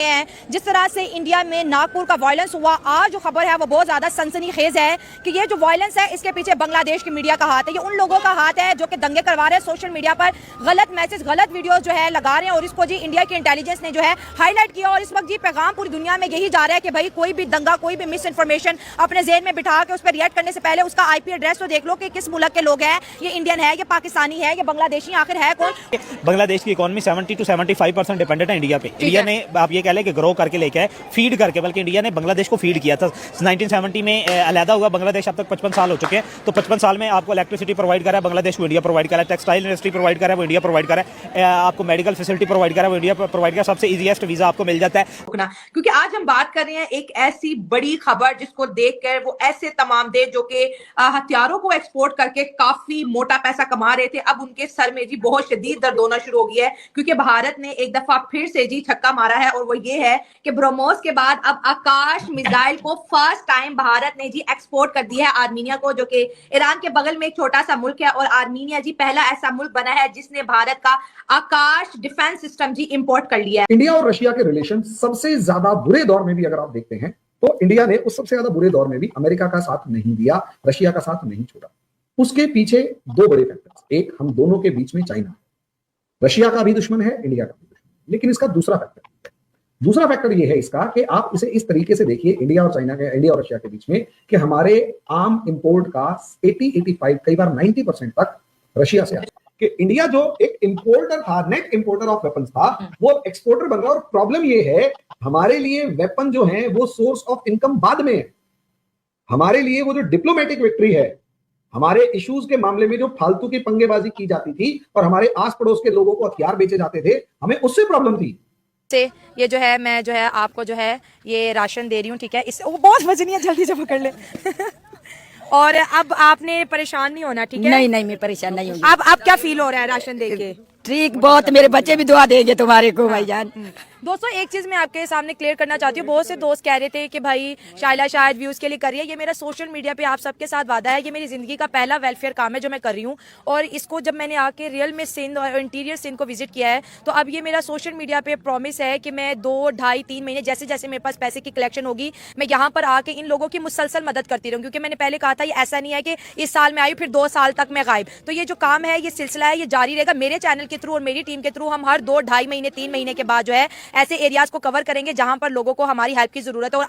हैं। जिस तरह से इंडिया में नागपुर का वायलेंस हुआ, आज जो खबर है वो बहुत ज्यादा सनसनीखेज है कि ये जो वायलेंस है इसके पीछे बांग्लादेश की मीडिया का हाथ है। ये उन लोगों का हाथ है जो कि दंगे करवा रहे हैं, सोशल मीडिया पर गलत मैसेज, गलत वीडियो जो है लगा रहे हैं और इसको जी इंडिया की इंटेलिजेंस ने जो है हाईलाइट किया। और इस वक्त जी पैगाम पूरी दुनिया में यही जा रहा है कि भाई कोई भी दंगा, कोई भी मिस इन्फॉर्मेशन अपने जेहन में बिठा के उस पर रिएक्ट करने से पहले उसका आईपी एड्रेस तो देख लो कि किस मुल्क के लोग हैं, ये इंडियन है, ये पाकिस्तानी है, ये बांग्लादेशी, आखिर है कौन। बांग्लादेश की इकोनॉमी 70 to 75% डिपेंडेंट है इंडिया पे। इंडिया ने आप ये कह लें कि ग्रो करके लेके आए, फीड करके, बल्कि इंडिया ने बांग्लादेश को फीड किया था। 1970 में अलहदा हुआ बांग्लादेश, अब तक 55 साल हो चुके हैं। तो 55 साल में आपको इलेक्ट्रिसिटी प्रोवाइड करा है बांग्लादेश को इंडिया प्रोवाइड करा है, टेक्सटाइल इंडस्ट्री प्रोवाइड करा है वो इंडिया प्रोवाइड करा है, आपको मेडिकल फैसिलिटी प्रोवाइड करा है वो इंडिया प्रोवाइड करा है, सबसे ईजीएस्ट वीजा आपको मिल जाता है। क्योंकि आज हम बात कर रहे हैं एक ऐसी बड़ी खबर जिसको देखकर वो ऐसे तमाम देश जो कि हथियारों को एक्सपोर्ट करके काफी मोटा पैसा कमा रहे थे, अब उनके सर में जी बहुत शदीद दर्द होना शुरू हो गया है, क्योंकि भारत ने एक दफा फिर से जी छक्का मारा है। और वो ये है कि ब्रह्मोस के बाद अब आकाश मिसाइल को फर्स्ट टाइम भारत ने जी एक्सपोर्ट कर दिया है आर्मीनिया को, जो कि ईरान के बगल में एक छोटा सा मुल्क है। और आर्मीनिया जी पहला ऐसा मुल्क बना है जिसने भारत का आकाश डिफेंस सिस्टम जी इंपोर्ट कर लिया है। इंडिया और रशिया के रिलेशन सबसे ज्यादा बुरे दौर में भी अगर आप देखते हैं तो इंडिया ने उस सबसे ज्यादा बुरे दौर में भी अमेरिका का साथ नहीं दिया, रशिया का साथ नहीं छोड़ा। उसके पीछे दो बड़े फैक्टर्स, एक हम दोनों के बीच में चाइना, रशिया का भी दुश्मन है, इंडिया का भी दुश्मन। लेकिन इसका दूसरा फैक्टर यह है इसका कि आप इसे इस तरीके से देखिए इंडिया और रशिया के बीच में कि हमारे आर्म इंपोर्ट का 80-85 कई बार 90% तक रशिया से आता है। कि इंडिया जो एक इंपोर्टर था, नेट इंपोर्टर ऑफ वेपन्स था, वो एक्सपोर्टर बन रहा है। और प्रॉब्लम ये है हमारे लिए वेपन जो है वो सोर्स ऑफ इनकम बाद में है। हमारे लिए वो जो डिप्लोमेटिक विक्ट्री है, हमारे इश्यूज के मामले में जो फालतू की पंगेबाजी की जाती थी और हमारे आस पड़ोस के लोगों को हथियार बेचे जाते थे, हमें उससे प्रॉब्लम थी। से ये जो है मैं जो है आपको जो है ये राशन दे रही हूँ, ठीक है, इस वो बहुत वजनी है, जल्दी से पकड़ ले। और अब आपने परेशान नहीं होना, ठीक है? नहीं नहीं, मैं परेशान नहीं हूँ। अब क्या फील हो रहा है राशन देके? ठीक, बहुत, मेरे बच्चे भी दुआ देंगे तुम्हारे को भाईजान। दोस्तों एक चीज मैं आपके सामने क्लियर करना चाहती हूँ। बहुत से दोस्त कह रहे थे कि भाई शाइला शायद व्यूज के लिए कर रही है। ये मेरा सोशल मीडिया पे आप सबके साथ वादा है, ये मेरी जिंदगी का पहला वेलफेयर काम है जो मैं कर रही हूँ। और इसको जब मैंने आके रियल में सिंध और इंटीरियर सिंध को विजिट किया है, तो अब ये मेरा सोशल मीडिया पे प्रॉमिस है कि मैं 2, 2.5, 3 महीने जैसे जैसे मेरे पास पैसे की कलेक्शन होगी, मैं यहाँ पर आके इन लोगों की मुसलसल मदद करती रहूँ। क्योंकि मैंने पहले कहा था ये ऐसा नहीं है कि इस साल में आई फिर 2 साल तक मैं गायब। तो ये जो काम है, ये सिलसिला है, ये जारी रहेगा। मेरे चैनल के थ्रू और मेरी टीम के थ्रू हम हर 2, 2.5 महीने, 3 महीने के बाद जो है ऐसे एरियाज को कवर करेंगे जहां पर लोगों को हमारी हेल्प की जरूरत है। और